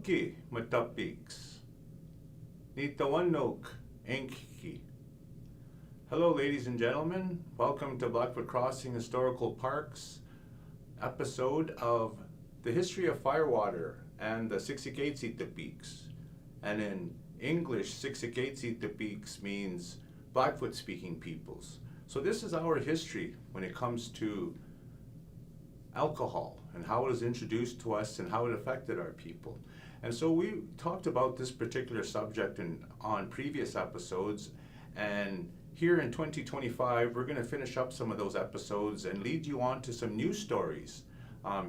Siksikaitsitapiiks. Nitawanok Enkiki. Hello, ladies and gentlemen. Welcome to Blackfoot Crossing Historical Park's episode of the history of Firewater and the Siksikaitsitapiiks. And in English, Siksikaitsitapiiks means Blackfoot speaking peoples. So this is our history when it comes to alcohol and how it was introduced to us and how it affected our people. And so we talked about this particular subject on previous episodes, and here in 2025 we're going to finish up some of those episodes and lead you on to some new stories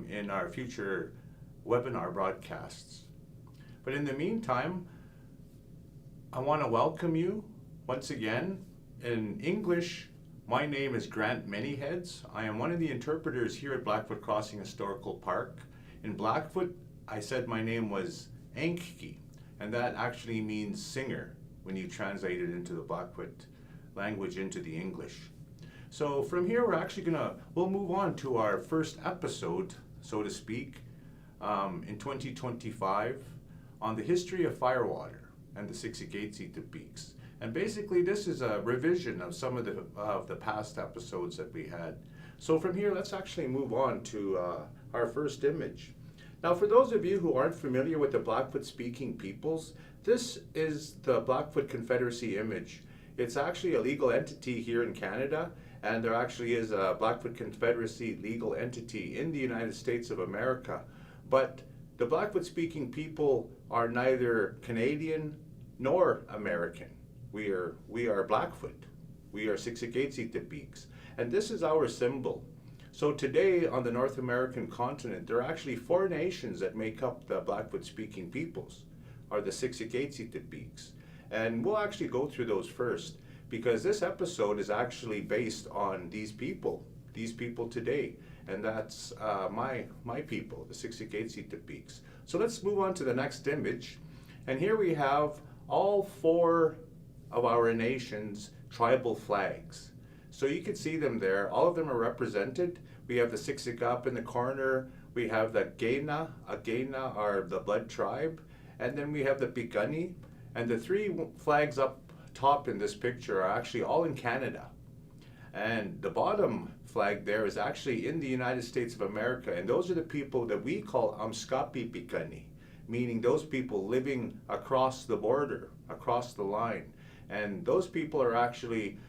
in our future webinar broadcasts. But in the meantime, I want to welcome you once again. In English, my name is Grant Manyheads. I am one of the interpreters here at Blackfoot Crossing Historical Park. In Blackfoot, I said my name was Enkiki, and that actually means singer when you translate it into the Blackfoot language into the English. So from here, we'll move on to our first episode, so to speak, in 2025 on the history of Firewater and the Siksikaitsitapiiks. And basically, this is a revision of some of the past episodes that we had. So from here, let's actually move on to our first image. Now, for those of you who aren't familiar with the Blackfoot-speaking peoples, this is the Blackfoot Confederacy image. It's actually a legal entity here in Canada, and there actually is a Blackfoot Confederacy legal entity in the United States of America. But the Blackfoot-speaking people are neither Canadian nor American. We are Blackfoot. We are Siksikaitsitapiiks. And this is our symbol. So today on the North American continent, there are actually 4 nations that make up the Blackfoot-speaking peoples, are the Siksikaitsitapiiks. And we'll actually go through those first, because this episode is actually based on these people today. And that's my people, the Siksikaitsitapiiks. So let's move on to the next image. And here we have all 4 of our nation's tribal flags. So you can see them there. All of them are represented. We have the Siksika up in the corner. We have the Agena. Agena are the blood tribe. And then we have the Piikani. And the 3 flags up top in this picture are actually all in Canada. And the bottom flag there is actually in the United States of America. And those are the people that we call Amskapi Piikani, meaning those people living across the border, across the line. And those people are actually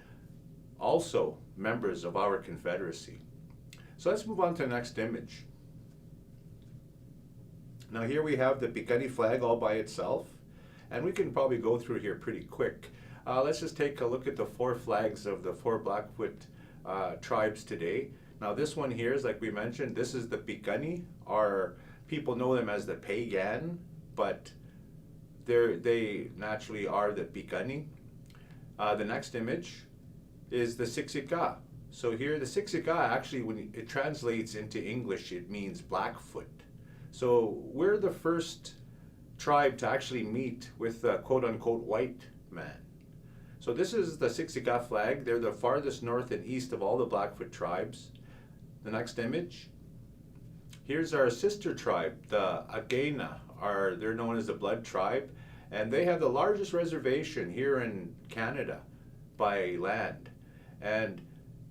also members of our confederacy. So let's move on to the next image. Now here we have the Piikani flag all by itself, and we can probably go through here pretty quick. Let's just take a look at the 4 flags of the 4 Blackfoot tribes today. Now this one here is, like we mentioned, this is the Piikani, or people know them as the Pagan, but they naturally are the Piikani. The next image is the Siksika. So here the Siksika, actually when it translates into English, it means Blackfoot. So we're the first tribe to actually meet with the quote-unquote white man. So this is the Siksika flag. They're the farthest north and east of all the Blackfoot tribes. The next image. Here's our sister tribe, the Agena. They're known as the blood tribe. And they have the largest reservation here in Canada by land. And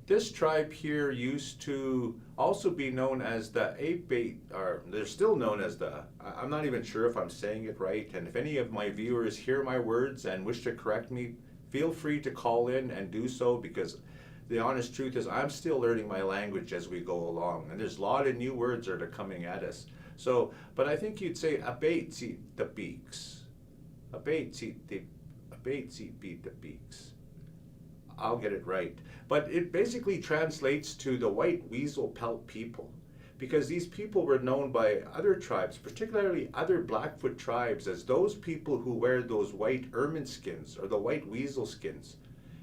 this tribe here used to also be known as the or they're still known as the, I'm not even sure if I'm saying it right. And if any of my viewers hear my words and wish to correct me, feel free to call in and do so, because the honest truth is I'm still learning my language as we go along. And there's a lot of new words that are coming at us. So, but I think you'd say Siksikaitsitapiiks. Siksikaitsitapiiks. I'll get it right. But it basically translates to the white weasel pelt people, because these people were known by other tribes, particularly other Blackfoot tribes, as those people who wear those white ermine skins or the white weasel skins.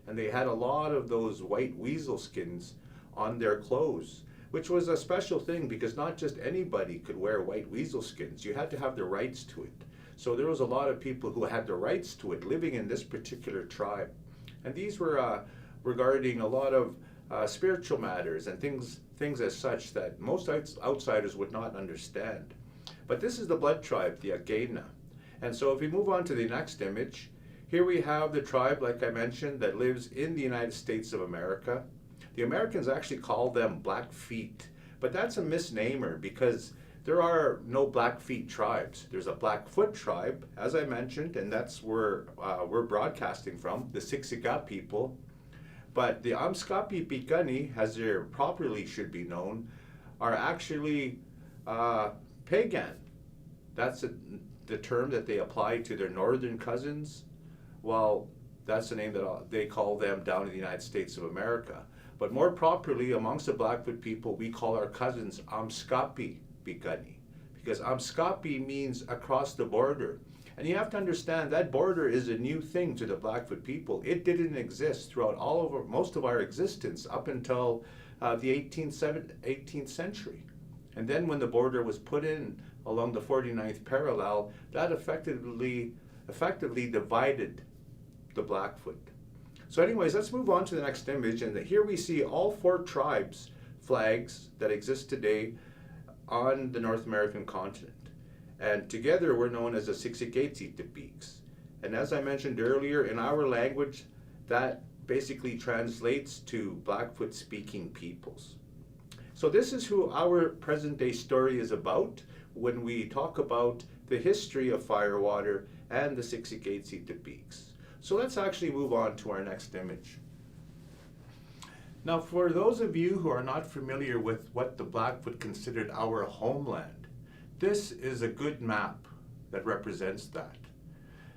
And they had a lot of those white weasel skins on their clothes, which was a special thing, because not just anybody could wear white weasel skins. You had to have the rights to it. So there was a lot of people who had the rights to it living in this particular tribe. And these were regarding a lot of spiritual matters and things as such that most outsiders would not understand. But this is the blood tribe, the Agena. And so if we move on to the next image, here we have the tribe, like I mentioned, that lives in the United States of America. The Americans actually call them Blackfeet, but that's a misnomer because there are no Blackfeet tribes. There's a Blackfoot tribe, as I mentioned, and that's where we're broadcasting from, the Siksikaitsitapi people. But the Siksikaitsitapi, as they properly should be known, are actually pagan. That's the term that they apply to their northern cousins. Well, that's the name that they call them down in the United States of America. But more properly, amongst the Blackfoot people, we call our cousins Siksikaitsitapi, because Siksikaitsitapi means across the border. And you have to understand that border is a new thing to the Blackfoot people. It didn't exist throughout most of our existence up until the 18th century. And then when the border was put in along the 49th parallel, that effectively divided the Blackfoot. So anyways, let's move on to the next image. And here we see all 4 tribes flags that exist today on the North American continent. And together we're known as the Siksikaitsitapiiks. And as I mentioned earlier, in our language, that basically translates to Blackfoot speaking peoples. So this is who our present day story is about when we talk about the history of Firewater and the Siksikaitsitapiiks. So let's actually move on to our next image. Now, for those of you who are not familiar with what the Blackfoot considered our homeland, this is a good map that represents that.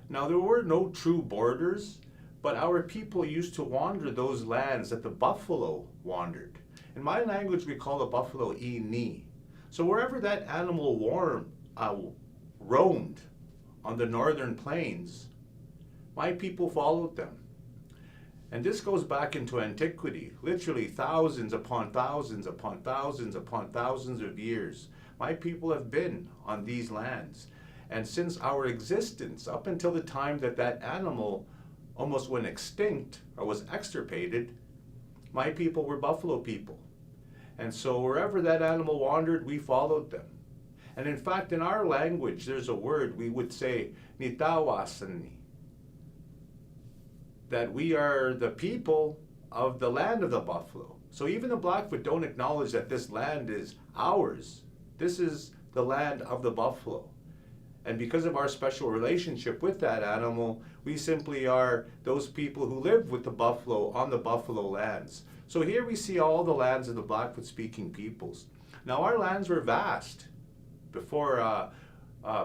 Now, there were no true borders, but our people used to wander those lands that the buffalo wandered. In my language, we call the buffalo ini. So wherever that animal roamed on the northern plains, my people followed them. And this goes back into antiquity, literally thousands upon thousands upon thousands upon thousands of years. My people have been on these lands. And since our existence, up until the time that that animal almost went extinct or was extirpated, my people were buffalo people. And so wherever that animal wandered, we followed them. And in fact, in our language, there's a word we would say, nitawasani, that we are the people of the land of the buffalo. So even the Blackfoot don't acknowledge that this land is ours. This is the land of the buffalo. And because of our special relationship with that animal, we simply are those people who live with the buffalo on the buffalo lands. So here we see all the lands of the Blackfoot speaking peoples. Now our lands were vast before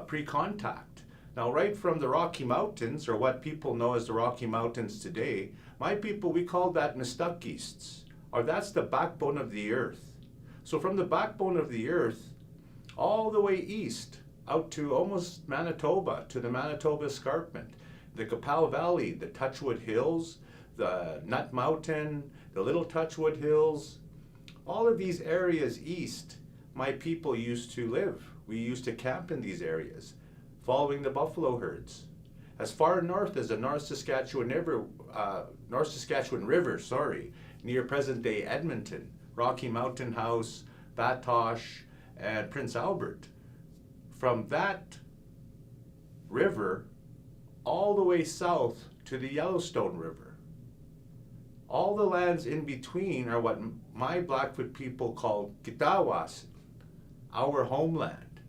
pre-contact. Now right from the Rocky Mountains, or what people know as the Rocky Mountains today, my people, we call that Mistakists, or that's the backbone of the earth. So from the backbone of the earth, all the way east, out to almost Manitoba, to the Manitoba Escarpment, the Qu'Appelle Valley, the Touchwood Hills, the Nut Mountain, the Little Touchwood Hills, all of these areas east, my people used to live. We used to camp in these areas, following the buffalo herds. As far north as the North Saskatchewan River, near present-day Edmonton, Rocky Mountain House, Batoche, and Prince Albert. From that river all the way south to the Yellowstone River. All the lands in between are what my Blackfoot people call Kitawas, our homeland.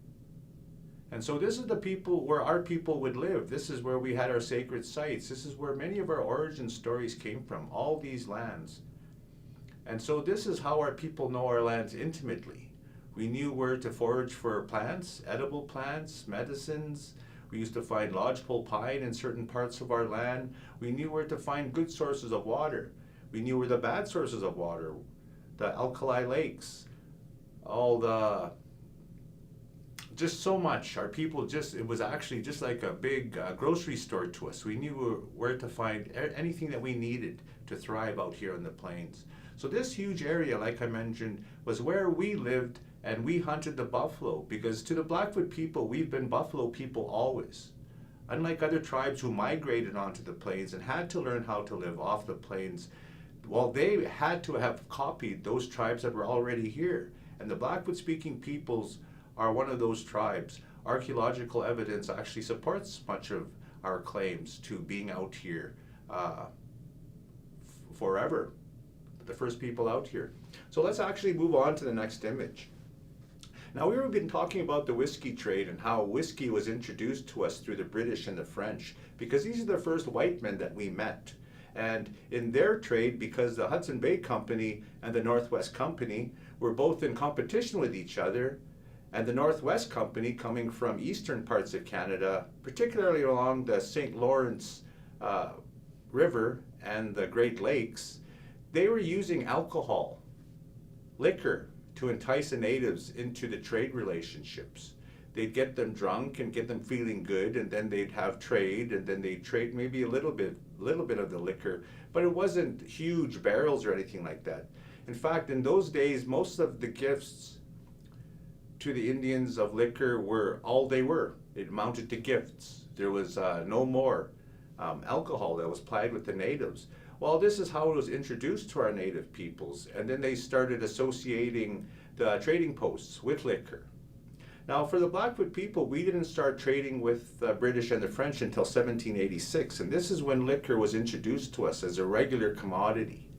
And so this is the people where our people would live. This is where we had our sacred sites. This is where many of our origin stories came from, all these lands. And so this is how our people know our lands intimately. We knew where to forage for plants, edible plants, medicines. We used to find lodgepole pine in certain parts of our land. We knew where to find good sources of water. We knew where the bad sources of water, the alkali lakes, all the, just so much. Our people it was actually just like a big grocery store to us. We knew where to find anything that we needed to thrive out here on the plains. So this huge area, like I mentioned, was where we lived, and we hunted the buffalo, because to the Blackfoot people, we've been buffalo people always. Unlike other tribes who migrated onto the plains and had to learn how to live off the plains, well, they had to have copied those tribes that were already here. And the Blackfoot speaking peoples are one of those tribes. Archaeological evidence actually supports much of our claims to being out here forever, the first people out here. So let's actually move on to the next image. Now, we've been talking about the whiskey trade and how whiskey was introduced to us through the British and the French, because these are the first white men that we met. And in their trade, because the Hudson Bay Company and the Northwest Company were both in competition with each other, and the Northwest Company, coming from eastern parts of Canada, particularly along the St. Lawrence River and the Great Lakes, they were using alcohol, liquor, to entice the natives into the trade relationships. They'd get them drunk and get them feeling good, and then they'd have trade, and then they'd trade maybe a little bit of the liquor, but it wasn't huge barrels or anything like that. In fact, in those days, most of the gifts to the Indians of liquor were all they were. It amounted to gifts. There was no more alcohol that was plied with the natives. Well, this is how it was introduced to our native peoples, and then they started associating the trading posts with liquor. Now, for the Blackfoot people, we didn't start trading with the British and the French until 1786, and this is when liquor was introduced to us as a regular commodity.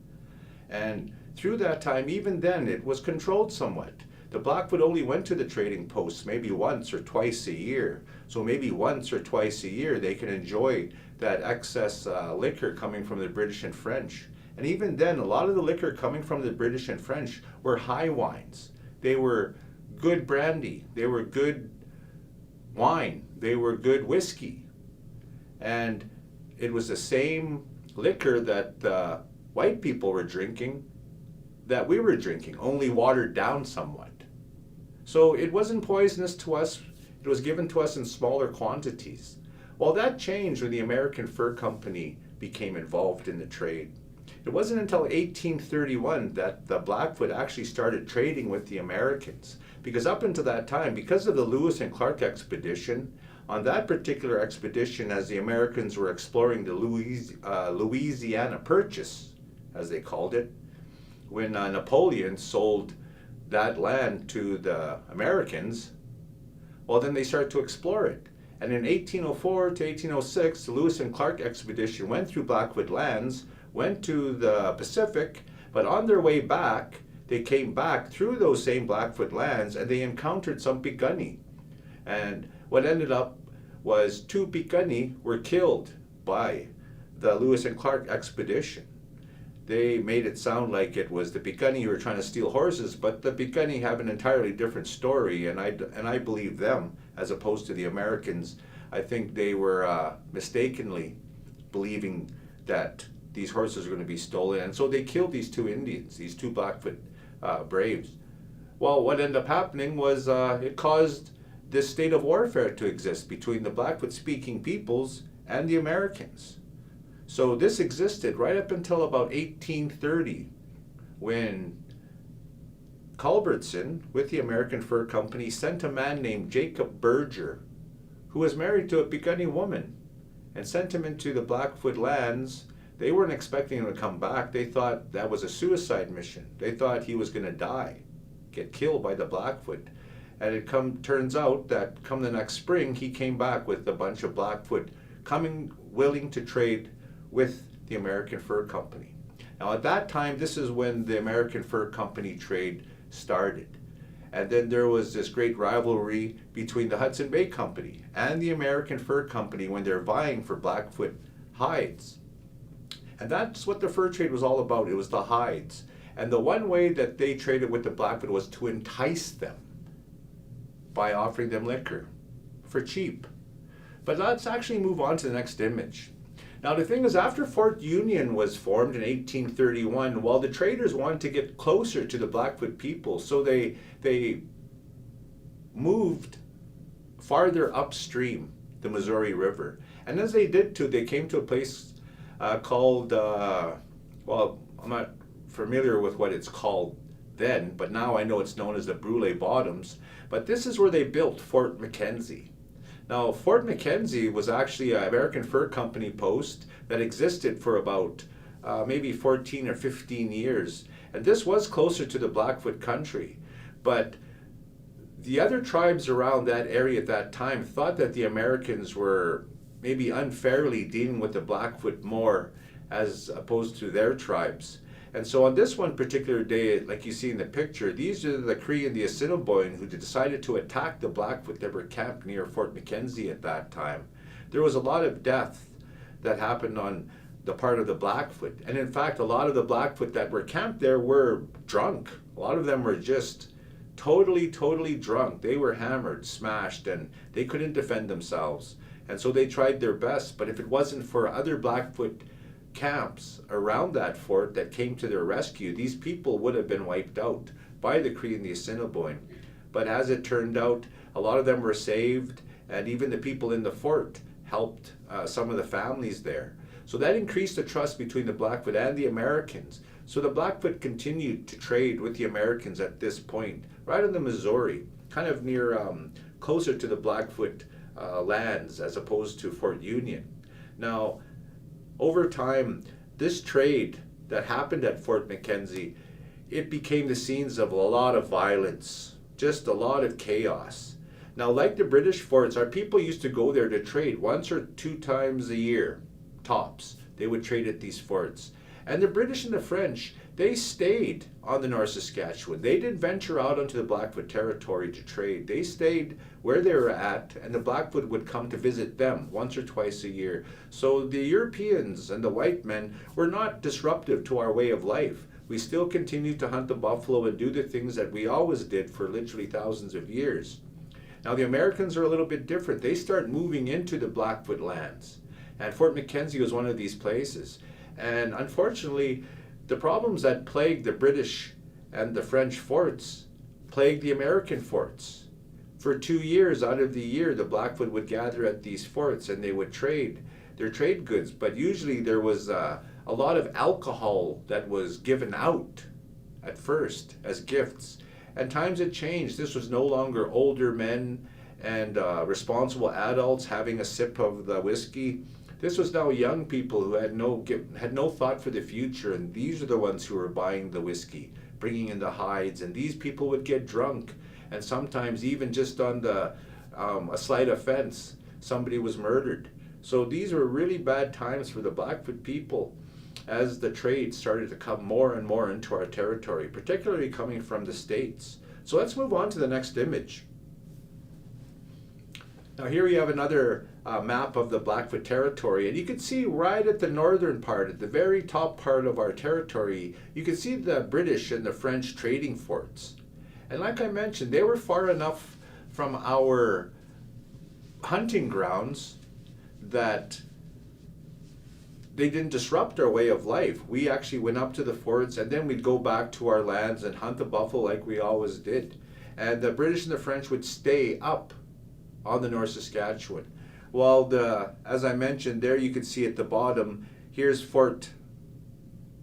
And through that time, even then, it was controlled somewhat. The Blackfoot only went to the trading posts maybe once or twice a year. So maybe once or twice a year they can enjoy that excess liquor coming from the British and French. And even then, a lot of the liquor coming from the British and French were high wines. They were good brandy. They were good wine. They were good whiskey. And it was the same liquor that the white people were drinking that we were drinking, only watered down somewhat. So it wasn't poisonous to us. It was given to us in smaller quantities. Well, that changed when the American Fur Company became involved in the trade. It wasn't until 1831 that the Blackfoot actually started trading with the Americans, because up until that time, because of the Lewis and Clark expedition, on that particular expedition, as the Americans were exploring the Louisiana Purchase, as they called it, when Napoleon sold that land to the Americans, well, then they started to explore it. And in 1804 to 1806, the Lewis and Clark expedition went through Blackfoot lands, went to the Pacific, but on their way back, they came back through those same Blackfoot lands and they encountered some Piikani. And what ended up was 2 Piikani were killed by the Lewis and Clark expedition. They made it sound like it was the Piikani who were trying to steal horses, but the Piikani have an entirely different story, and I believe them as opposed to the Americans. I think they were mistakenly believing that these horses were going to be stolen, and so they killed these 2 Indians, these 2 Blackfoot braves. Well, what ended up happening was it caused this state of warfare to exist between the Blackfoot-speaking peoples and the Americans. So this existed right up until about 1830, when Culbertson, with the American Fur Company, sent a man named Jacob Berger, who was married to a Piikani woman, and sent him into the Blackfoot lands. They weren't expecting him to come back. They thought that was a suicide mission. They thought he was going to die, get killed by the Blackfoot. And it turns out that come the next spring, he came back with a bunch of Blackfoot coming willing to trade with the American Fur Company. Now at that time, this is when the American Fur Company trade started. And then there was this great rivalry between the Hudson Bay Company and the American Fur Company when they're vying for Blackfoot hides. And that's what the fur trade was all about. It was the hides. And the one way that they traded with the Blackfoot was to entice them by offering them liquor for cheap. But let's actually move on to the next image. Now the thing is, after Fort Union was formed in 1831, well, the traders wanted to get closer to the Blackfoot people, so they moved farther upstream the Missouri River. And as they did they came to a place called, well, I'm not familiar with what it's called then, but now I know it's known as the Brule Bottoms. But this is where they built Fort McKenzie. Now, Fort McKenzie was actually an American Fur Company post that existed for about maybe 14 or 15 years. And this was closer to the Blackfoot country. But the other tribes around that area at that time thought that the Americans were maybe unfairly dealing with the Blackfoot more as opposed to their tribes. And so on this one particular day, like you see in the picture, these are the Cree and the Assiniboine who decided to attack the Blackfoot that were camped near Fort Mackenzie at that time. There was a lot of death that happened on the part of the Blackfoot. And in fact, a lot of the Blackfoot that were camped there were drunk. A lot of them were just totally drunk. They were hammered, smashed, and they couldn't defend themselves. And so they tried their best. But if it wasn't for other Blackfoot camps around that fort that came to their rescue, these people would have been wiped out by the Cree and the Assiniboine. But as it turned out, a lot of them were saved, and even the people in the fort helped some of the families there. So that increased the trust between the Blackfoot and the Americans. So the Blackfoot continued to trade with the Americans at this point, right on the Missouri, kind of near, closer to the Blackfoot lands as opposed to Fort Union. Now, over time, this trade that happened at Fort Mackenzie, it became the scenes of a lot of violence, just a lot of chaos. Now, like the British forts, our people used to go there to trade once or two times a year, tops. They would trade at these forts. And the British and the French, they stayed on the North Saskatchewan. They didn't venture out onto the Blackfoot territory to trade. They stayed where they were at, and the Blackfoot would come to visit them once or twice a year. So the Europeans and the white men were not disruptive to our way of life. We still continued to hunt the buffalo and do the things that we always did for literally thousands of years. Now the Americans are a little bit different. They start moving into the Blackfoot lands. And Fort Mackenzie was one of these places. And unfortunately, the problems that plagued the British and the French forts plagued the American forts. For 2 years out of the year, the Blackfoot would gather at these forts and they would trade their trade goods. But usually there was a lot of alcohol that was given out at first as gifts. And times had changed. This was no longer older men and responsible adults having a sip of the whiskey. This was now young people who had no thought for the future, and these are the ones who were buying the whiskey, bringing in the hides, and these people would get drunk, and sometimes even just on a slight offense, somebody was murdered. So these were really bad times for the Blackfoot people as the trade started to come more and more into our territory, particularly coming from the States. So let's move on to the next image. Now here we have another map of the Blackfoot territory, and you can see right at the northern part, at the very top part of our territory, you can see the British and the French trading forts. And like I mentioned, they were far enough from our hunting grounds that they didn't disrupt our way of life. We actually went up to the forts, and then we'd go back to our lands and hunt the buffalo like we always did. And the British and the French would stay up on the North Saskatchewan. Well, as I mentioned there, you can see at the bottom, here's Fort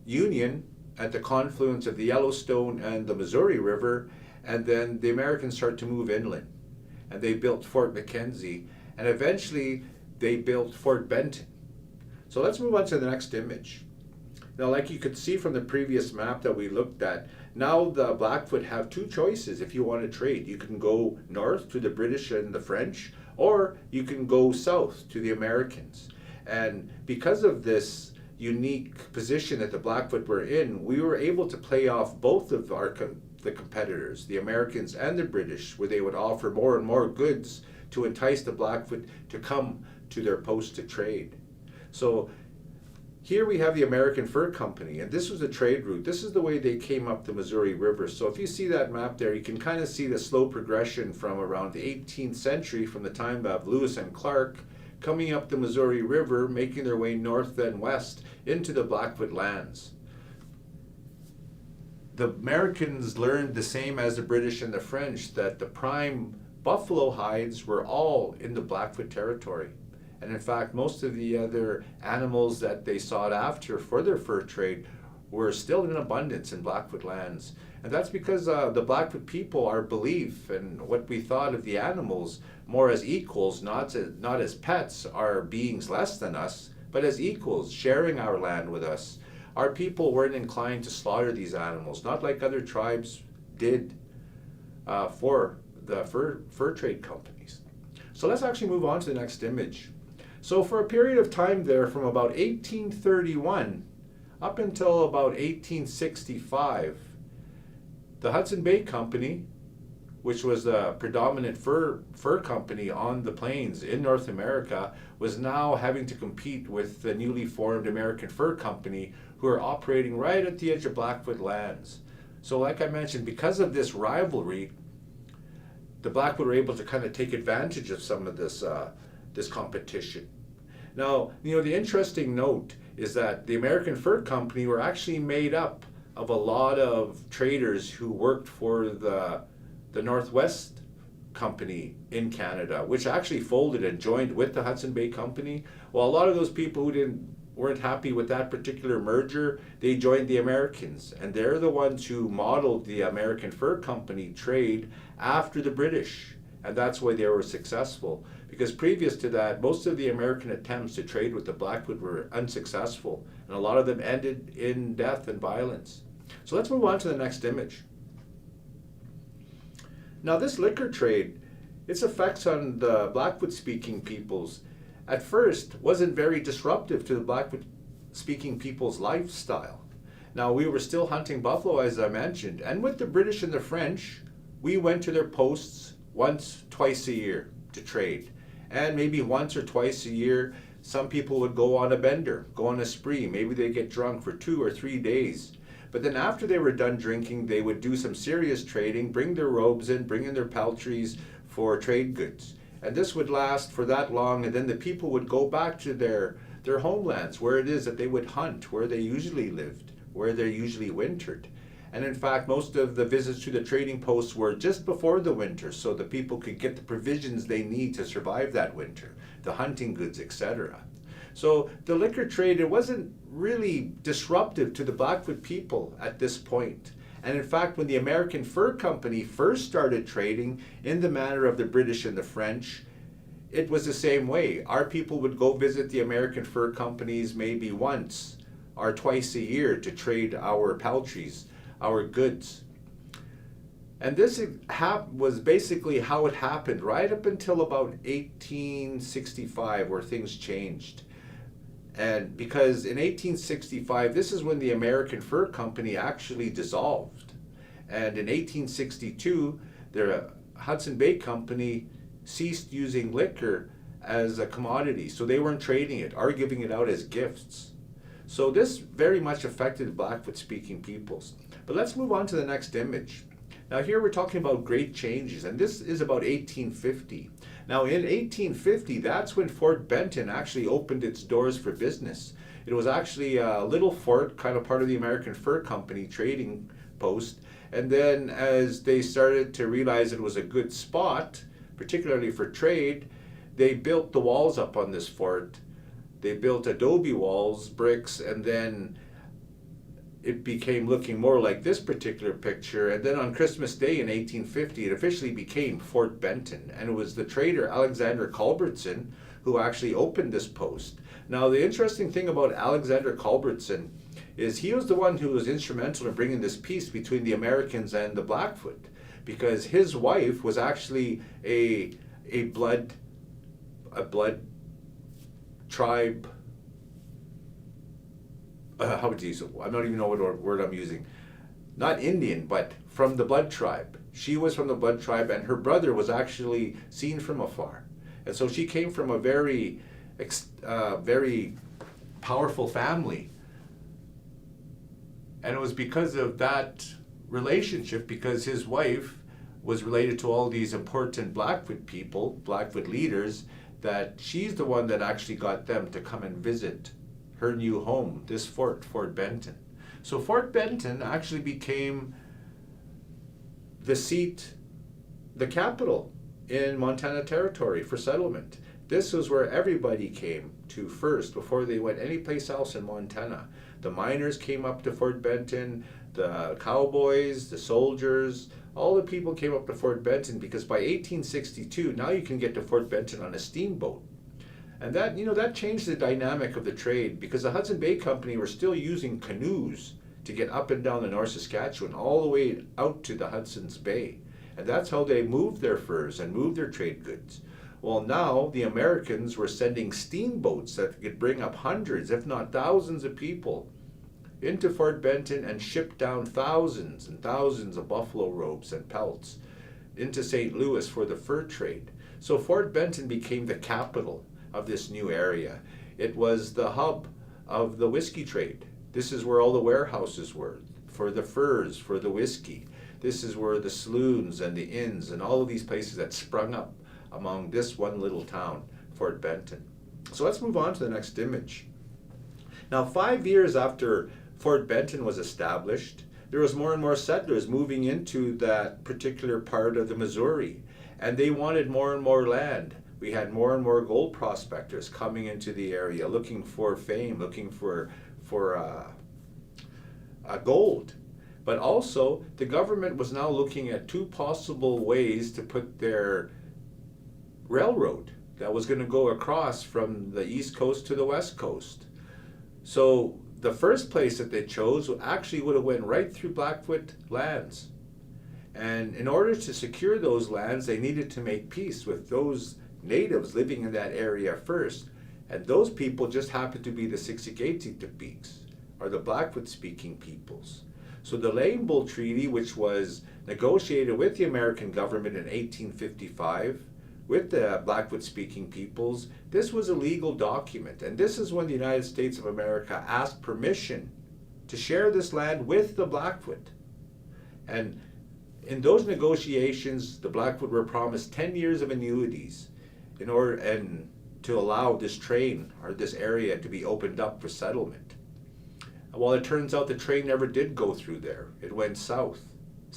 Union at the confluence of the Yellowstone and the Missouri River, and then the Americans start to move inland. And they built Fort Mackenzie, and eventually they built Fort Benton. So let's move on to the next image. Now, like you could see from the previous map that we looked at, now the Blackfoot have two choices if you want to trade. You can go north to the British and the French, or you can go south to the Americans. And because of this unique position that the Blackfoot were in, we were able to play off both of the competitors, the Americans and the British, where they would offer more and more goods to entice the Blackfoot to come to their post to trade. So here we have the American Fur Company, and this was a trade route. This is the way they came up the Missouri River. So if you see that map there, you can kind of see the slow progression from around the 18th century, from the time of Lewis and Clark, coming up the Missouri River, making their way north and west into the Blackfoot lands. The Americans learned the same as the British and the French, that the prime buffalo hides were all in the Blackfoot territory. And in fact, most of the other animals that they sought after for their fur trade were still in abundance in Blackfoot lands. And that's because the Blackfoot people, our belief and what we thought of the animals more as equals, not as pets, are beings less than us, but as equals, sharing our land with us. Our people weren't inclined to slaughter these animals, not like other tribes did for the fur trade companies. So let's actually move on to the next image. So for a period of time there from about 1831 up until about 1865, the Hudson Bay Company, which was the predominant fur company on the plains in North America, was now having to compete with the newly formed American Fur Company, who are operating right at the edge of Blackfoot lands. So like I mentioned, because of this rivalry, the Blackfoot were able to kind of take advantage of some of this competition. Now, the interesting note is that the American Fur Company were actually made up of a lot of traders who worked for the Northwest Company in Canada, which actually folded and joined with the Hudson Bay Company. Well, a lot of those people who weren't happy with that particular merger, they joined the Americans, and they're the ones who modeled the American Fur Company trade after the British, and that's why they were successful. Because previous to that, most of the American attempts to trade with the Blackfoot were unsuccessful, and a lot of them ended in death and violence. So let's move on to the next image. Now this liquor trade, its effects on the Blackfoot-speaking peoples at first wasn't very disruptive to the Blackfoot-speaking people's lifestyle. Now we were still hunting buffalo, as I mentioned, and with the British and the French, we went to their posts twice a year to trade. And maybe once or twice a year, some people would go on a bender, go on a spree. Maybe they'd get drunk for 2 or 3 days. But then after they were done drinking, they would do some serious trading, bring their robes in, bring in their peltries for trade goods. And this would last for that long, and then the people would go back to their homelands, where it is that they would hunt, where they usually lived, where they usually wintered. And in fact, most of the visits to the trading posts were just before the winter, so the people could get the provisions they need to survive that winter, the hunting goods, etc. So the liquor trade, it wasn't really disruptive to the Blackfoot people at this point. And in fact, when the American Fur Company first started trading in the manner of the British and the French, it was the same way. Our people would go visit the American Fur Companies maybe once or twice a year to trade our peltries, our goods. And this was basically how it happened right up until about 1865, where things changed. And because in 1865, this is when the American Fur Company actually dissolved. And in 1862, the Hudson Bay Company ceased using liquor as a commodity. So they weren't trading it or giving it out as gifts. So this very much affected Blackfoot-speaking peoples. But let's move on to the next image. Now here we're talking about great changes, and this is about 1850. Now in 1850, that's when Fort Benton actually opened its doors for business. It was actually a little fort, kind of part of the American Fur Company trading post. And then as they started to realize it was a good spot, particularly for trade, they built the walls up on this fort. They built adobe walls, bricks, and then it became looking more like this particular picture. And then on Christmas Day in 1850, it officially became Fort Benton. And it was the trader Alexander Culbertson who actually opened this post. Now, the interesting thing about Alexander Culbertson is he was the one who was instrumental in bringing this peace between the Americans and the Blackfoot, because his wife was actually a blood tribe. How would you use it? I don't even know what word I'm using. Not Indian, but from the blood tribe. She was from the blood tribe, and her brother was actually seen from afar. And so she came from a very powerful family. And it was because of that relationship, because his wife was related to all these important Blackfoot people, Blackfoot leaders, that she's the one that actually got them to come and visit her new home, this fort, Fort Benton. So Fort Benton actually became the seat, the capital in Montana Territory for settlement. This was where everybody came to first before they went anyplace else in Montana. The miners came up to Fort Benton, the cowboys, the soldiers, all the people came up to Fort Benton, because by 1862, now you can get to Fort Benton on a steamboat. And that, that changed the dynamic of the trade, because the Hudson Bay Company were still using canoes to get up and down the North Saskatchewan all the way out to the Hudson's Bay. And that's how they moved their furs and moved their trade goods. Well, now the Americans were sending steamboats that could bring up hundreds, if not thousands of people into Fort Benton and ship down thousands and thousands of buffalo robes and pelts into St. Louis for the fur trade. So Fort Benton became the capital of this new area. It was the hub of the whiskey trade. This is where all the warehouses were for the furs, for the whiskey. This is where the saloons and the inns and all of these places that sprung up among this one little town, Fort Benton. So let's move on to the next image. Now, 5 years after Fort Benton was established, there was more and more settlers moving into that particular part of the Missouri, and they wanted more and more land. We had more and more gold prospectors coming into the area, looking for fame, looking for gold. But also, the government was now looking at two possible ways to put their railroad that was going to go across from the East Coast to the West Coast. So the first place that they chose actually would have went right through Blackfoot lands. And in order to secure those lands, they needed to make peace with those natives living in that area first. And those people just happened to be the Siksikaitsitapiiks, or the Blackfoot-speaking peoples. So the Lame Bull Treaty, which was negotiated with the American government in 1855, with the Blackfoot-speaking peoples, this was a legal document. And this is when the United States of America asked permission to share this land with the Blackfoot. And in those negotiations, the Blackfoot were promised 10 years of annuities in order and to allow this train or this area to be opened up for settlement. Well, it turns out the train never did go through there. It went south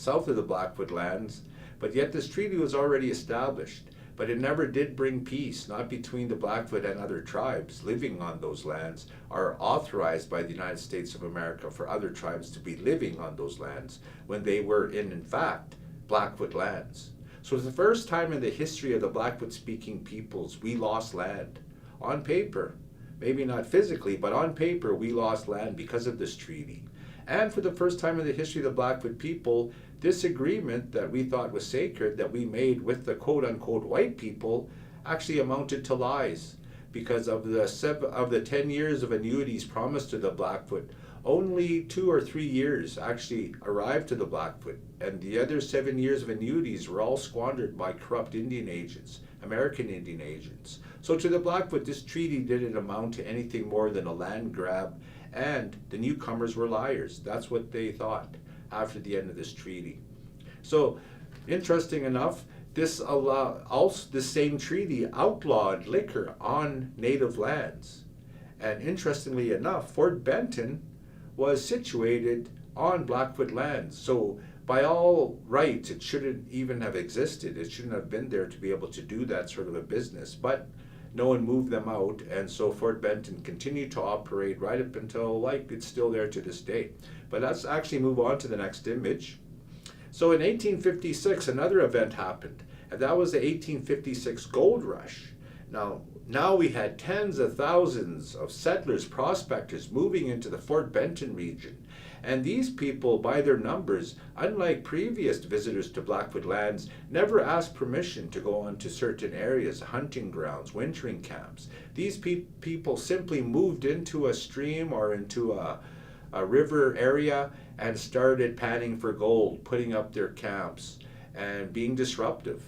of the Blackfoot lands, but yet this treaty was already established. But it never did bring peace, not between the Blackfoot and other tribes living on those lands, or authorized by the United States of America for other tribes to be living on those lands when they were in fact, Blackfoot lands. So for the first time in the history of the Blackfoot-speaking peoples, we lost land. On paper, maybe not physically, but on paper, we lost land because of this treaty. And for the first time in the history of the Blackfoot people, this agreement that we thought was sacred, that we made with the quote-unquote white people, actually amounted to lies. Because of the 10 years of annuities promised to the Blackfoot, only 2 or 3 years actually arrived to the Blackfoot, and the other 7 years of annuities were all squandered by corrupt Indian agents, American Indian agents. So to the Blackfoot, this treaty didn't amount to anything more than a land grab, and the newcomers were liars. That's what they thought after the end of this treaty. So, interesting enough, this same treaty outlawed liquor on native lands. And interestingly enough, Fort Benton was situated on Blackfoot lands. So by all rights, it shouldn't even have existed. It shouldn't have been there to be able to do that sort of a business. But no one moved them out, and so Fort Benton continued to operate right up until, like, it's still there to this day. But let's actually move on to the next image. So in 1856, another event happened, and that was the 1856 gold rush. Now we had tens of thousands of settlers, prospectors moving into the Fort Benton region. And these people, by their numbers, unlike previous visitors to Blackfoot lands, never asked permission to go onto certain areas, hunting grounds, wintering camps. These people simply moved into a stream or into a river area and started panning for gold, putting up their camps and being disruptive.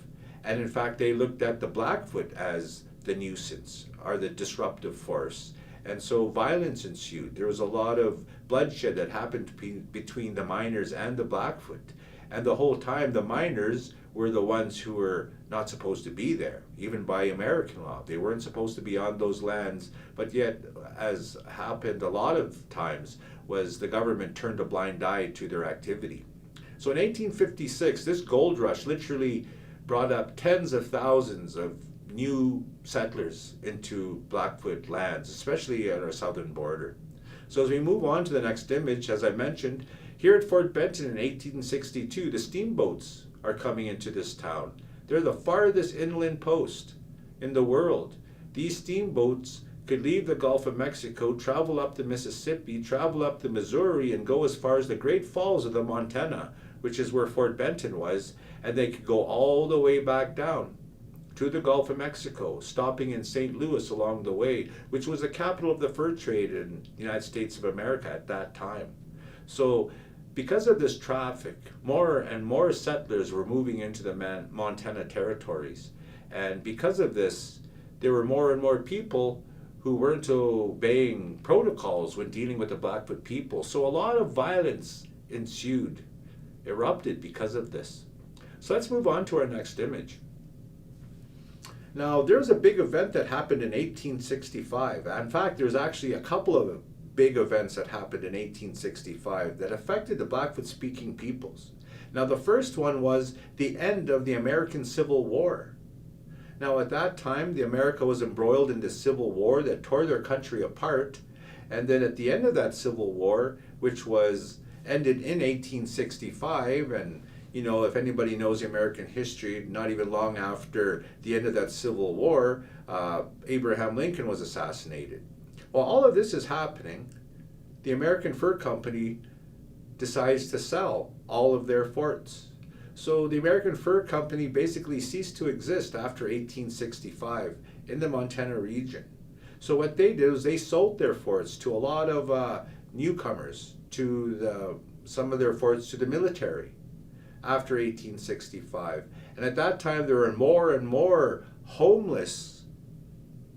And in fact, they looked at the Blackfoot as the nuisance or the disruptive force. And so violence ensued. There was a lot of bloodshed that happened between the miners and the Blackfoot. And the whole time, the miners were the ones who were not supposed to be there, even by American law. They weren't supposed to be on those lands, but yet, as happened a lot of times, was the government turned a blind eye to their activity. So in 1856, this gold rush literally brought up tens of thousands of new settlers into Blackfoot lands, especially at our southern border. So as we move on to the next image, as I mentioned, here at Fort Benton in 1862, the steamboats are coming into this town. They're the farthest inland post in the world. These steamboats could leave the Gulf of Mexico, travel up the Mississippi, travel up the Missouri, and go as far as the Great Falls of the Montana, which is where Fort Benton was, And they could go all the way back down to the Gulf of Mexico, stopping in St. Louis along the way, which was the capital of the fur trade in the United States of America at that time. So because of this traffic, more and more settlers were moving into the Montana territories. And because of this, there were more and more people who weren't obeying protocols when dealing with the Blackfoot people. So a lot of violence ensued, erupted because of this. So let's move on to our next image. Now, there's a big event that happened in 1865. In fact, there's actually a couple of big events that happened in 1865 that affected the Blackfoot-speaking peoples. Now, the first one was the end of the American Civil War. Now, at that time, America was embroiled in this civil war that tore their country apart. And then at the end of that civil war, which was ended in 1865, and you know, if anybody knows American history, not even long after the end of that Civil War, Abraham Lincoln was assassinated. While all of this is happening, the American Fur Company decides to sell all of their forts. So the American Fur Company basically ceased to exist after 1865 in the Montana region. So what they did is they sold their forts to a lot of newcomers, to some of their forts to the military after 1865. And at that time, there were more and more homeless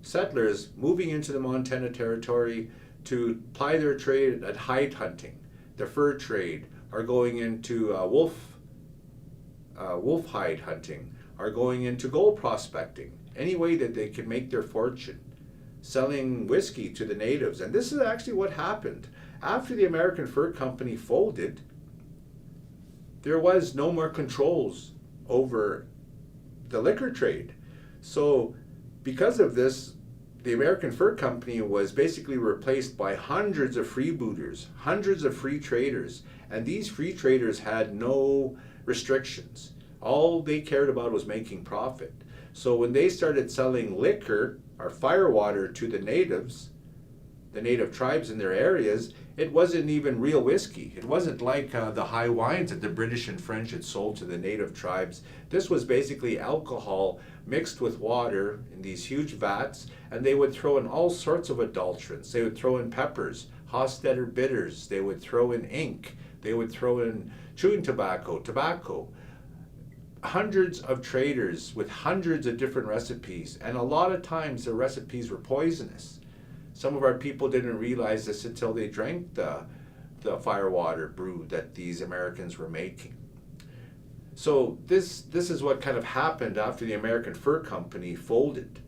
settlers moving into the Montana territory to ply their trade at hide hunting, the fur trade, or going into wolf hide hunting, or going into gold prospecting, any way that they could make their fortune, selling whiskey to the natives. And this is actually what happened. After the American Fur Company folded, there was no more controls over the liquor trade. So because of this, the American Fur Company was basically replaced by hundreds of freebooters, hundreds of free traders. And these free traders had no restrictions. All they cared about was making profit. So when they started selling liquor or firewater to the natives, the native tribes in their areas, it wasn't even real whiskey. It wasn't like the high wines that the British and French had sold to the native tribes. This was basically alcohol mixed with water in these huge vats, and they would throw in all sorts of adulterants. They would throw in peppers, Hofstadter bitters, they would throw in ink, they would throw in chewing tobacco. Hundreds of traders with hundreds of different recipes, and a lot of times the recipes were poisonous. Some of our people didn't realize this until they drank the firewater brew that these Americans were making. So this is what kind of happened after the American Fur Company folded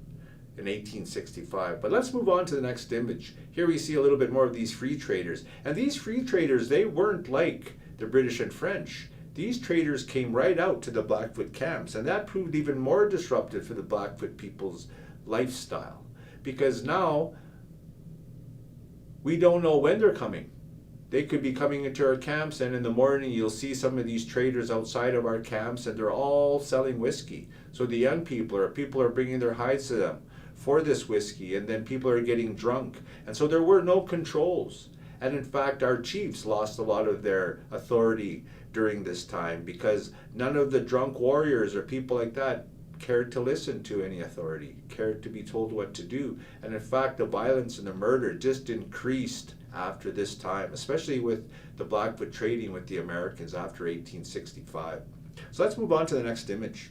in 1865. But let's move on to the next image. Here we see a little bit more of these free traders. And these free traders, they weren't like the British and French. These traders came right out to the Blackfoot camps, and that proved even more disruptive for the Blackfoot people's lifestyle. Because now, we don't know when they're coming. They could be coming into our camps, and in the morning you'll see some of these traders outside of our camps, and they're all selling whiskey. So the young people are bringing their hides to them for this whiskey, and then people are getting drunk. And so there were no controls. And in fact, our chiefs lost a lot of their authority during this time because none of the drunk warriors or people like that cared to listen to any authority, cared to be told what to do. And in fact, the violence and the murder just increased after this time, especially with the Blackfoot trading with the Americans after 1865. So let's move on to the next image.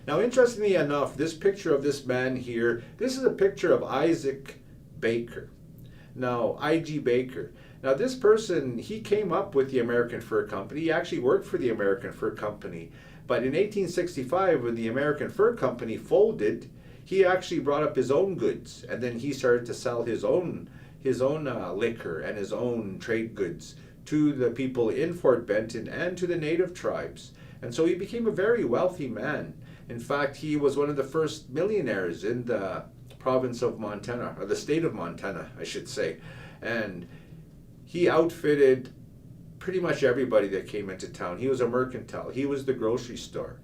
Now, interestingly enough, this picture of this man here, this is a picture of Isaac Baker. Now, I.G. Baker. Now, this person, he came up with the American Fur Company. He actually worked for the American Fur Company. But in 1865, when the American Fur Company folded, he actually brought up his own goods, and then he started to sell his own liquor and his own trade goods to the people in Fort Benton and to the native tribes. And so he became a very wealthy man. In fact, he was one of the first millionaires in the province of Montana, or the state of Montana, I should say. And he outfitted pretty much everybody that came into town. He was a mercantile. He was the grocery store.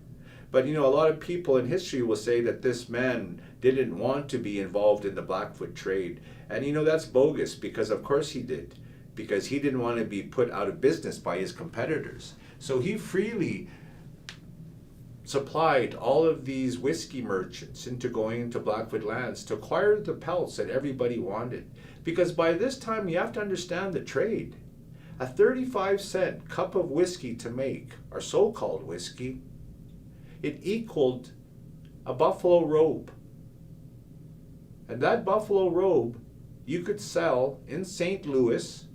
But, you know, a lot of people in history will say that this man didn't want to be involved in the Blackfoot trade. And, you know, that's bogus, because of course he did. Because he didn't want to be put out of business by his competitors. So he freely supplied all of these whiskey merchants into going into Blackfoot lands to acquire the pelts that everybody wanted. Because by this time, you have to understand the trade. A 35-cent cup of whiskey to make, or so-called whiskey, it equaled a buffalo robe. And that buffalo robe you could sell in St. Louis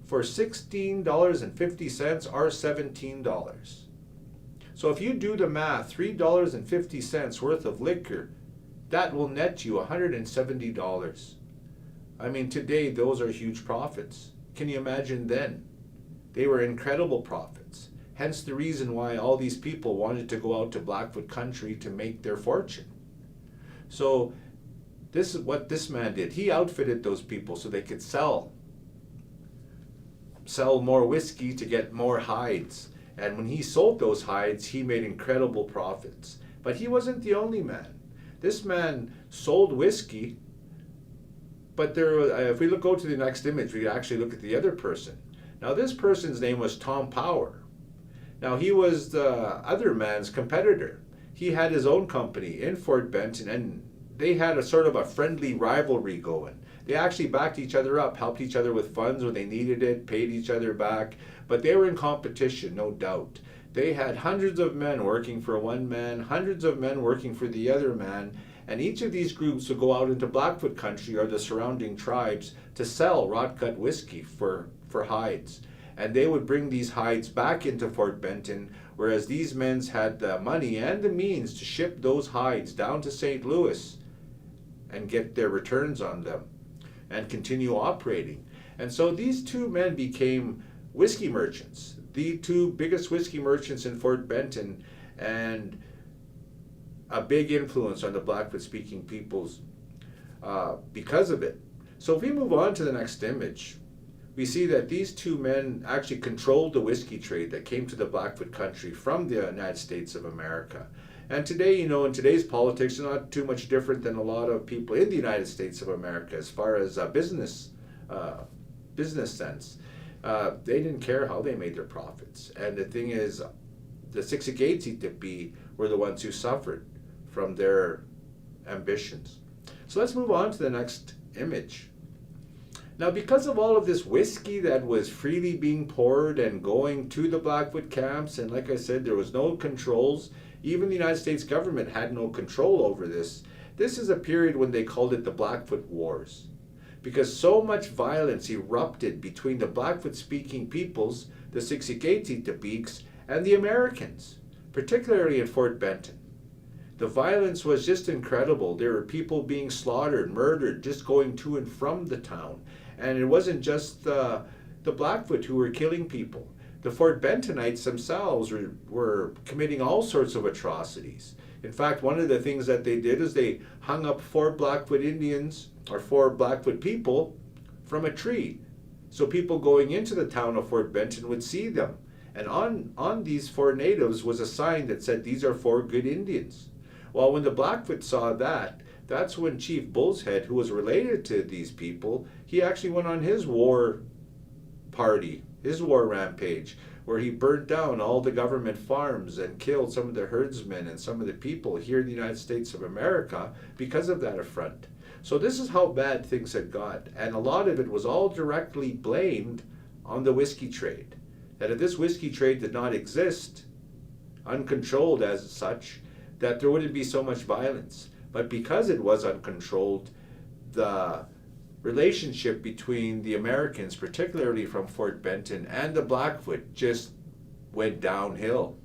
for $16.50 or $17. So if you do the math, $3.50 worth of liquor, that will net you $170. I mean, today those are huge profits. Can you imagine then? They were incredible profits. Hence the reason why all these people wanted to go out to Blackfoot country to make their fortune. So this is what this man did. He outfitted those people so they could sell more whiskey to get more hides. And when he sold those hides, he made incredible profits. But he wasn't the only man. This man sold whiskey, but if we go to the next image, we actually look at the other person. Now this person's name was Tom Power. Now he was the other man's competitor. He had his own company in Fort Benton, and they had a sort of a friendly rivalry going. They actually backed each other up, helped each other with funds when they needed it, paid each other back, but they were in competition, no doubt. They had hundreds of men working for one man, hundreds of men working for the other man, and each of these groups would go out into Blackfoot country or the surrounding tribes to sell rot-gut whiskey for hides. And they would bring these hides back into Fort Benton, whereas these men had the money and the means to ship those hides down to St. Louis and get their returns on them and continue operating. And so these two men became whiskey merchants, the two biggest whiskey merchants in Fort Benton, and a big influence on the Blackfoot-speaking peoples because of it. So if we move on to the next image, we see that these two men actually controlled the whiskey trade that came to the Blackfoot country from the United States of America. And today, in today's politics, they're not too much different than a lot of people in the United States of America as far as business sense. They didn't care how they made their profits. And the thing is, the Siksikaitsitapi were the ones who suffered from their ambitions. So let's move on to the next image. Now, because of all of this whiskey that was freely being poured and going to the Blackfoot camps, and like I said, there was no controls, even the United States government had no control over this. This is a period when they called it the Blackfoot Wars, because so much violence erupted between the Blackfoot-speaking peoples, the Siksikaitsitapiiks, and the Americans, particularly in Fort Benton. The violence was just incredible. There were people being slaughtered, murdered, just going to and from the town. And it wasn't just the Blackfoot who were killing people. The Fort Bentonites themselves were committing all sorts of atrocities. In fact, one of the things that they did is they hung up 4 Blackfoot Indians, or 4 Blackfoot people, from a tree. So people going into the town of Fort Benton would see them. And on these 4 natives was a sign that said, "These are 4 good Indians." Well, when the Blackfoot saw that, that's when Chief Bullshead, who was related to these people, he actually went on his war party, his war rampage, where he burnt down all the government farms and killed some of the herdsmen and some of the people here in the United States of America because of that affront. So this is how bad things had got. And a lot of it was all directly blamed on the whiskey trade. That if this whiskey trade did not exist, uncontrolled as such, that there wouldn't be so much violence. But because it was uncontrolled, the relationship between the Americans, particularly from Fort Benton, and the Blackfoot just went downhill.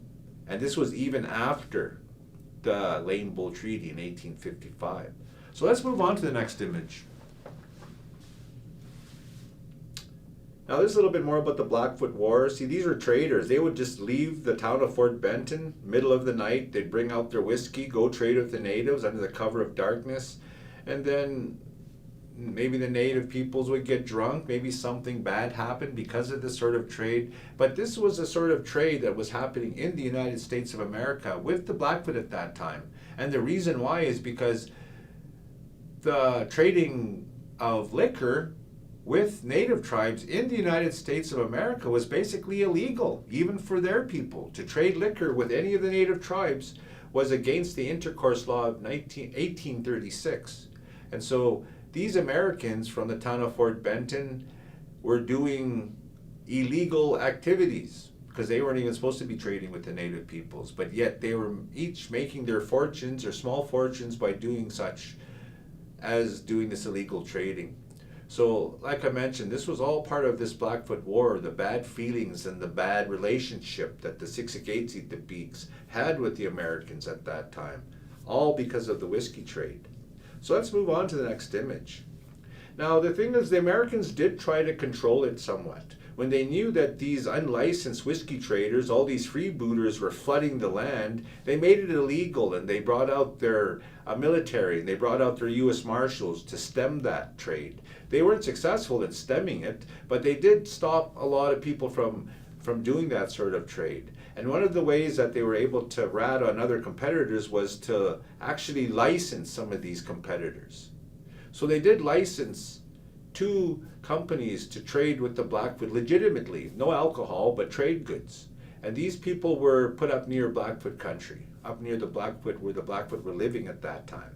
And this was even after the Lame Bull Treaty in 1855. So let's move on to the next image. Now this is a little bit more about the Blackfoot Wars. See, these were traders. They would just leave the town of Fort Benton, middle of the night. They'd bring out their whiskey, go trade with the natives under the cover of darkness. And then maybe the native peoples would get drunk. Maybe something bad happened because of this sort of trade. But this was a sort of trade that was happening in the United States of America with the Blackfoot at that time. And the reason why is because the trading of liquor with native tribes in the United States of America was basically illegal, even for their people. To trade liquor with any of the native tribes was against the intercourse law of 1836. And so these Americans from the town of Fort Benton were doing illegal activities because they weren't even supposed to be trading with the native peoples, but yet they were each making their fortunes or small fortunes by doing such as doing this illegal trading. So, like I mentioned, this was all part of this Blackfoot War, the bad feelings and the bad relationship that the Siksikaitsitapiiks had with the Americans at that time, all because of the whiskey trade. So let's move on to the next image. Now, the thing is, the Americans did try to control it somewhat. When they knew that these unlicensed whiskey traders, all these freebooters were flooding the land, they made it illegal, and they brought out their military, and they brought out their U.S. Marshals to stem that trade. They weren't successful in stemming it, but they did stop a lot of people from doing that sort of trade. And one of the ways that they were able to rat on other competitors was to actually license some of these competitors. So they did license 2 companies to trade with the Blackfoot legitimately, no alcohol, but trade goods. And these people were put up near Blackfoot country, up near the Blackfoot, where the Blackfoot were living at that time.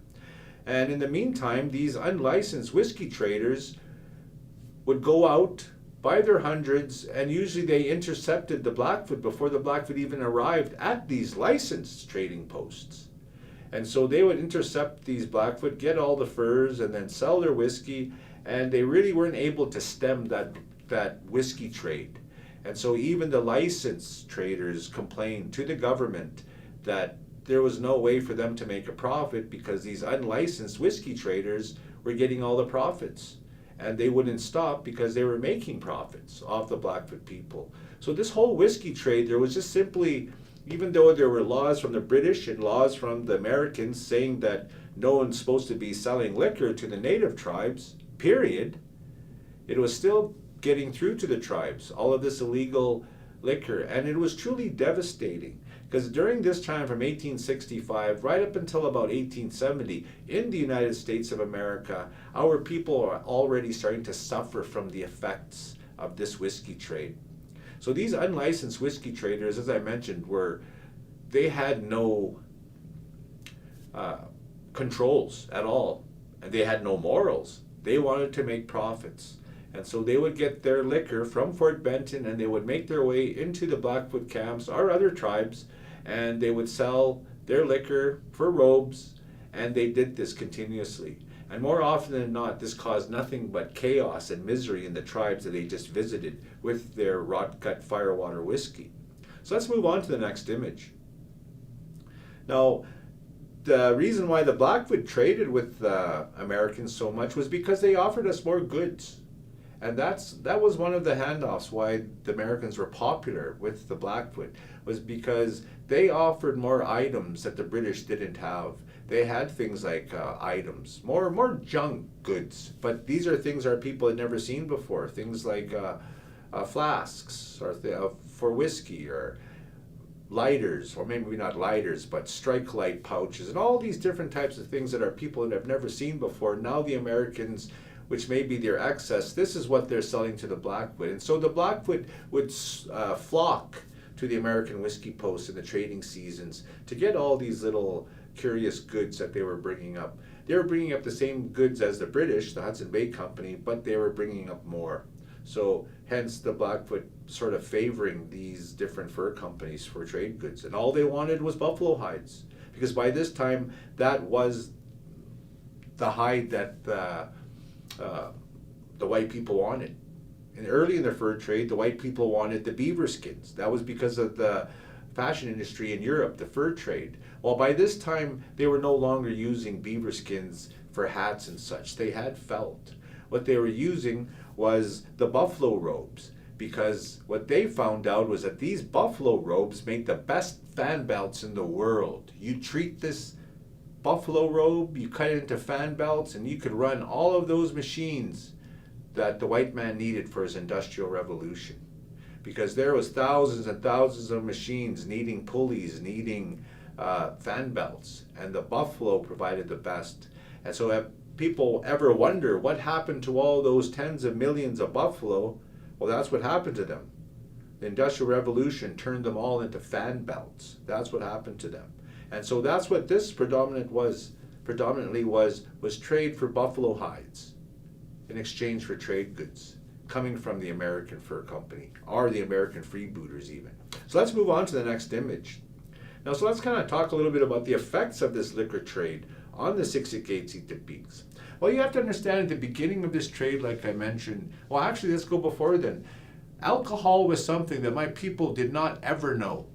And in the meantime, these unlicensed whiskey traders would go out by their hundreds, and usually they intercepted the Blackfoot before the Blackfoot even arrived at these licensed trading posts. And so they would intercept these Blackfoot, get all the furs, and then sell their whiskey, and they really weren't able to stem that whiskey trade. And so even the licensed traders complained to the government that there was no way for them to make a profit because these unlicensed whiskey traders were getting all the profits. And they wouldn't stop because they were making profits off the Blackfoot people. So this whole whiskey trade, there was just simply, even though there were laws from the British and laws from the Americans saying that no one's supposed to be selling liquor to the native tribes, period, it was still getting through to the tribes, all of this illegal liquor. And it was truly devastating. Because during this time from 1865 right up until about 1870 in the United States of America, our people are already starting to suffer from the effects of this whiskey trade. So these unlicensed whiskey traders, as I mentioned, they had no controls at all, and they had no morals. They wanted to make profits. And so they would get their liquor from Fort Benton, and they would make their way into the Blackfoot camps or other tribes, and they would sell their liquor for robes, and they did this continuously. And more often than not, this caused nothing but chaos and misery in the tribes that they just visited with their rot-gut Firewater whiskey. So let's move on to the next image. Now, the reason why the Blackfoot traded with the Americans so much was because they offered us more goods. And that was one of the handoffs why the Americans were popular with the Blackfoot, was because they offered more items that the British didn't have. They had things like items, more junk goods, but these are things our people had never seen before. Things like flasks or for whiskey, or lighters, or maybe not lighters, but strike light pouches, and all these different types of things that our people have never seen before. Now the Americans, which may be their excess, this is what they're selling to the Blackfoot. And so the Blackfoot would flock to the American whiskey posts in the trading seasons to get all these little curious goods that they were bringing up. They were bringing up the same goods as the British, the Hudson Bay Company, but they were bringing up more. So hence the Blackfoot sort of favoring these different fur companies for trade goods. And all they wanted was buffalo hides, because by this time that was the hide that the white people wanted. And early in the fur trade, the white people wanted the beaver skins. That was because of the fashion industry in Europe, the fur trade. Well, by this time, they were no longer using beaver skins for hats and such. They had felt. What they were using was the buffalo robes, because what they found out was that these buffalo robes made the best fan belts in the world. You treat this buffalo robe, you cut it into fan belts, and you could run all of those machines that the white man needed for his industrial revolution, because there was thousands and thousands of machines needing pulleys, needing fan belts, and the buffalo provided the best. And so people ever wonder what happened to all those tens of millions of buffalo, well, that's what happened to them. The Industrial Revolution turned them all into fan belts. That's what happened to them. And so that's what this predominantly was trade for buffalo hides in exchange for trade goods coming from the American Fur Company, or the American freebooters even. So let's move on to the next image. Now, so let's kind of talk a little bit about the effects of this liquor trade on the Siksikaitsitapiiks. Well, you have to understand at the beginning of this trade, like I mentioned, well, actually, let's go before then. Alcohol was something that my people did not ever know.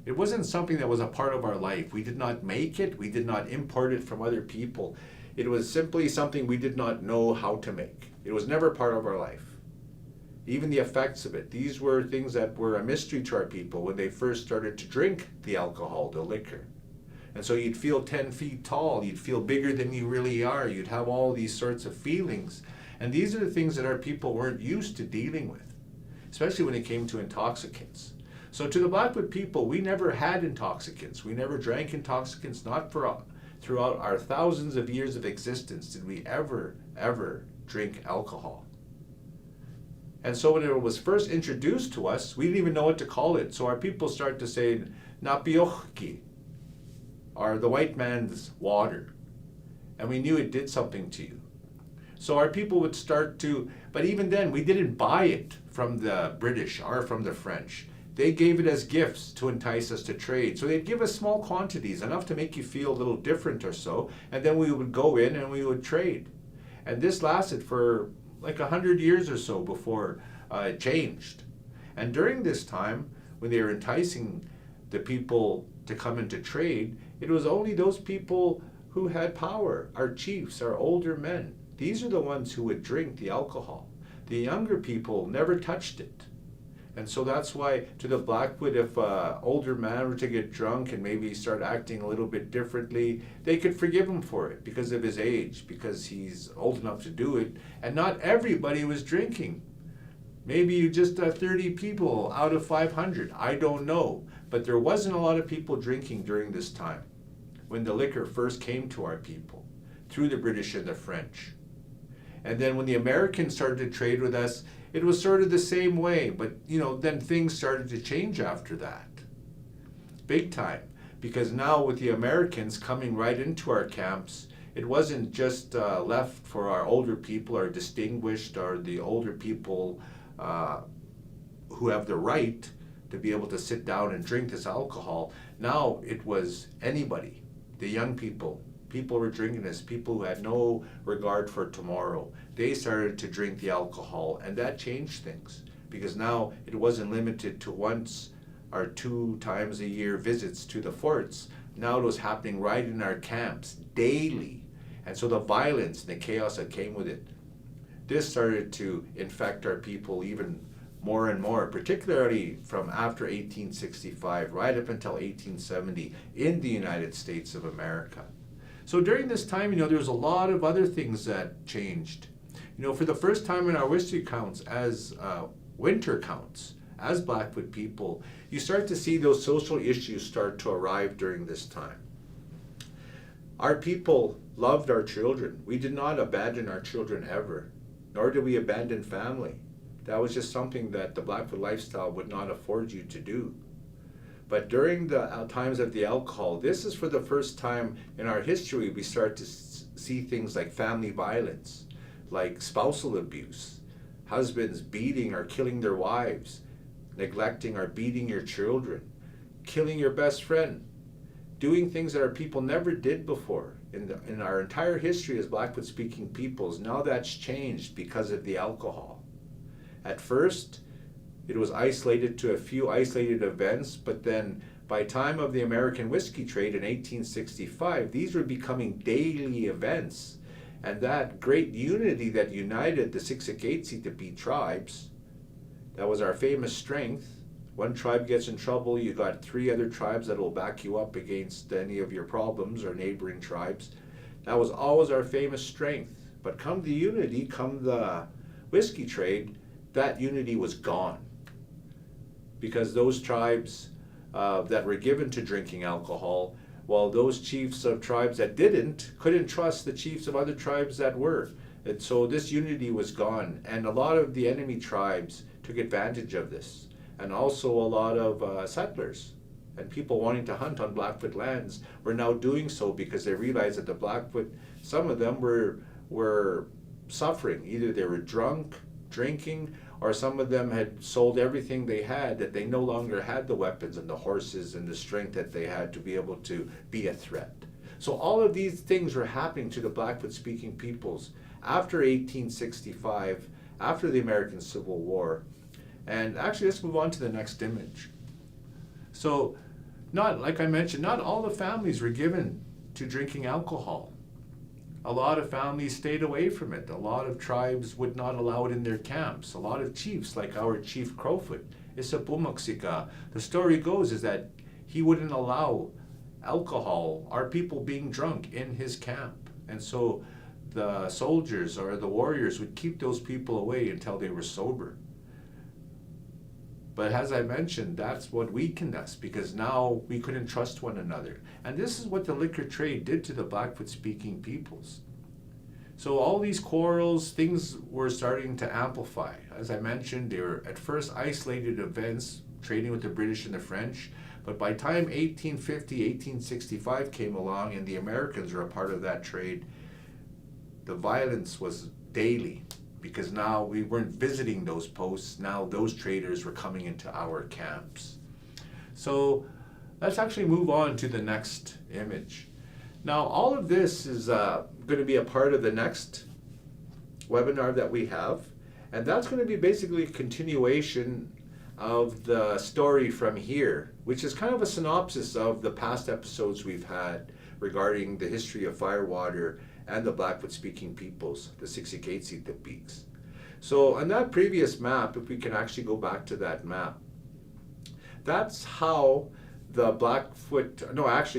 It wasn't something that was a part of our life. We did not make it. We did not import it from other people. It was simply something we did not know how to make. It was never part of our life. Even the effects of it. These were things that were a mystery to our people when they first started to drink the alcohol, the liquor. And so you'd feel 10 feet tall. You'd feel bigger than you really are. You'd have all these sorts of feelings. And these are the things that our people weren't used to dealing with, especially when it came to intoxicants. So to the Blackfoot people, we never had intoxicants. We never drank intoxicants, not throughout our thousands of years of existence did we ever drink alcohol. And so when it was first introduced to us, we didn't even know what to call it. So our people started to say, napiochki, or the white man's water. And we knew it did something to you. So our people would start to, but even then, we didn't buy it from the British or from the French. They gave it as gifts to entice us to trade. So they'd give us small quantities, enough to make you feel a little different or so, and then we would go in and we would trade. And this lasted for like 100 years or so before it changed. And during this time, when they were enticing the people to come into trade, it was only those people who had power, our chiefs, our older men. These are the ones who would drink the alcohol. The younger people never touched it. And so that's why to the Blackfoot, if an older man were to get drunk and maybe start acting a little bit differently, they could forgive him for it because of his age, because he's old enough to do it. And not everybody was drinking. Maybe you just 30 people out of 500. I don't know. But there wasn't a lot of people drinking during this time when the liquor first came to our people through the British and the French. And then when the Americans started to trade with us, it was sort of the same way, but then things started to change after that. Big time. Because now with the Americans coming right into our camps, it wasn't just left for our older people, our distinguished, or the older people who have the right to be able to sit down and drink this alcohol. Now it was anybody, the young people. People were drinking this, people who had no regard for tomorrow. They started to drink the alcohol, and that changed things because now it wasn't limited to once or 2 times a year visits to the forts. Now it was happening right in our camps daily. And so the violence and the chaos that came with it, this started to infect our people even more and more, particularly from after 1865, right up until 1870 in the United States of America. So during this time, there was a lot of other things that changed. For the first time in our whiskey counts, as winter counts, as Blackfoot people, you start to see those social issues start to arrive during this time. Our people loved our children. We did not abandon our children ever, nor did we abandon family. That was just something that the Blackfoot lifestyle would not afford you to do. But during the times of the alcohol, this is for the first time in our history we start to see things like family violence, like spousal abuse, husbands beating or killing their wives, neglecting or beating your children, killing your best friend, doing things that our people never did before in our entire history as Blackfoot speaking peoples. Now that's changed because of the alcohol. At first, it was isolated to a few isolated events, but then by time of the American whiskey trade in 1865, these were becoming daily events. And that great unity that united the Siksikaitsitapi tribes, that was our famous strength. One tribe gets in trouble, you got 3 other tribes that will back you up against any of your problems or neighboring tribes. That was always our famous strength. But come the unity, come the whiskey trade, that unity was gone. Because those tribes that were given to drinking alcohol while those chiefs of tribes that couldn't trust the chiefs of other tribes that were. And so this unity was gone, and a lot of the enemy tribes took advantage of this, and also a lot of settlers and people wanting to hunt on Blackfoot lands were now doing so because they realized that the Blackfoot, some of them were suffering. Either they were drunk, drinking, or some of them had sold everything they had, that they no longer had the weapons and the horses and the strength that they had to be able to be a threat. So all of these things were happening to the Blackfoot-speaking peoples after 1865, after the American Civil War. And actually, let's move on to the next image. So, like I mentioned, not all the families were given to drinking alcohol. A lot of families stayed away from it. A lot of tribes would not allow it in their camps. A lot of chiefs, like our Chief Crowfoot, Isapumaksika, the story goes is that he wouldn't allow alcohol, our people being drunk, in his camp. And so the soldiers or the warriors would keep those people away until they were sober. But as I mentioned, that's what weakened us, because now we couldn't trust one another. And this is what the liquor trade did to the Blackfoot-speaking peoples. So all these quarrels, things were starting to amplify. As I mentioned, they were at first isolated events, trading with the British and the French. But by the time 1850, 1865 came along and the Americans were a part of that trade, the violence was daily. Because now we weren't visiting those posts, now those traders were coming into our camps. So let's actually move on to the next image. Now all of this is going to be a part of the next webinar that we have, and that's going to be basically a continuation of the story from here, which is kind of a synopsis of the past episodes we've had regarding the history of Firewater and the Blackfoot-speaking peoples, the Siksikaitsitapiiks. So on that previous map, if we can actually go back to that map, that's how the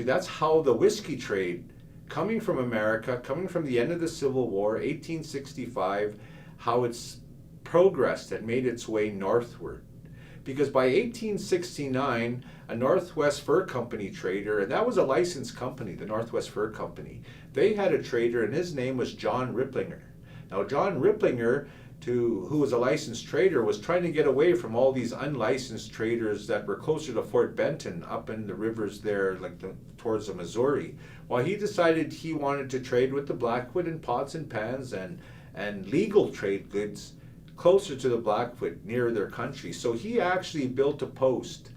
that's how the whiskey trade, coming from America, coming from the end of the Civil War, 1865, how it's progressed and made its way northward. Because by 1869, a Northwest Fur Company trader, and that was a licensed company, the Northwest Fur Company, they had a trader and his name was John Ripplinger. Now John Ripplinger, who was a licensed trader, was trying to get away from all these unlicensed traders that were closer to Fort Benton, up in the rivers there, towards the Missouri. Well, he decided he wanted to trade with the Blackfoot in pots and pans and legal trade goods closer to the Blackfoot, near their country. So he actually built a post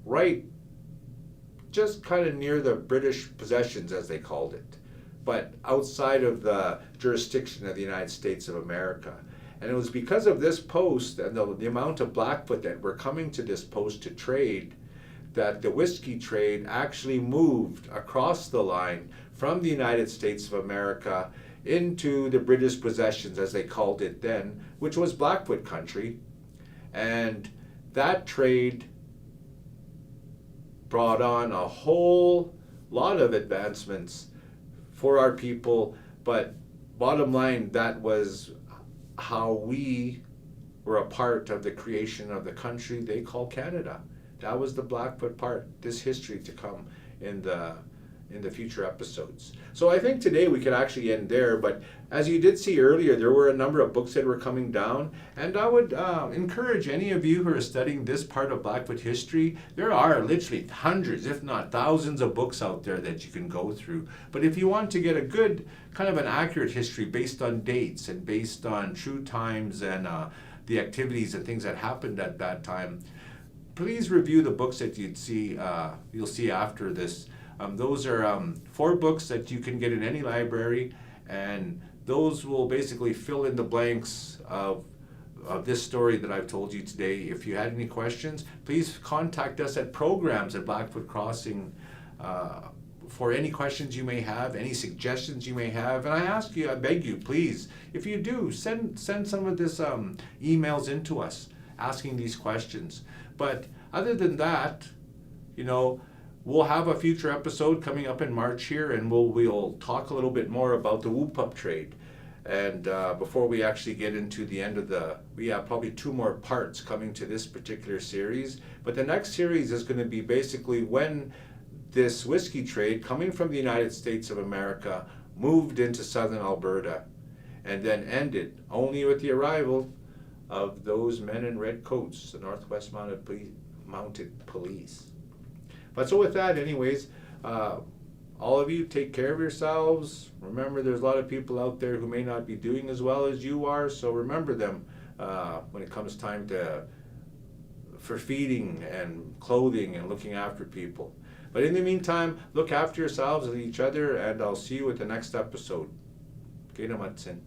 right just kind of near the British possessions, as they called it, but outside of the jurisdiction of the United States of America. And it was because of this post and the amount of Blackfoot that were coming to this post to trade that the whiskey trade actually moved across the line from the United States of America into the British possessions, as they called it then, which was Blackfoot country. And that trade brought on a whole lot of advancements for our people, but bottom line, that was how we were a part of the creation of the country they call Canada. That was the Blackfoot part, this history to come in the future episodes. So I think today we could actually end there, but as you did see earlier, there were a number of books that were coming down, and I would encourage any of you who are studying this part of Blackfoot history. There are literally hundreds, if not thousands, of books out there that you can go through. But if you want to get a good, kind of an accurate history based on dates and based on true times and the activities and things that happened at that time, please review the books that you'll see after this. Those are 4 books that you can get in any library, and those will basically fill in the blanks of this story that I've told you today. If you had any questions, please contact us at programs@Blackfoot Crossing for any questions you may have, any suggestions you may have. And I beg you, please, if you do, send some of this emails into us asking these questions. But other than that, we'll have a future episode coming up in March here, and we'll talk a little bit more about the whoop-up trade. And before we actually get into the end of we have probably 2 more parts coming to this particular series. But the next series is going to be basically when this whiskey trade coming from the United States of America moved into southern Alberta and then ended only with the arrival of those men in red coats, the Northwest Mounted Police. But so with that, anyways, all of you take care of yourselves. Remember, there's a lot of people out there who may not be doing as well as you are, so remember them when it comes time for feeding and clothing and looking after people. But in the meantime, look after yourselves and each other, and I'll see you at the next episode. Okay, namatsin.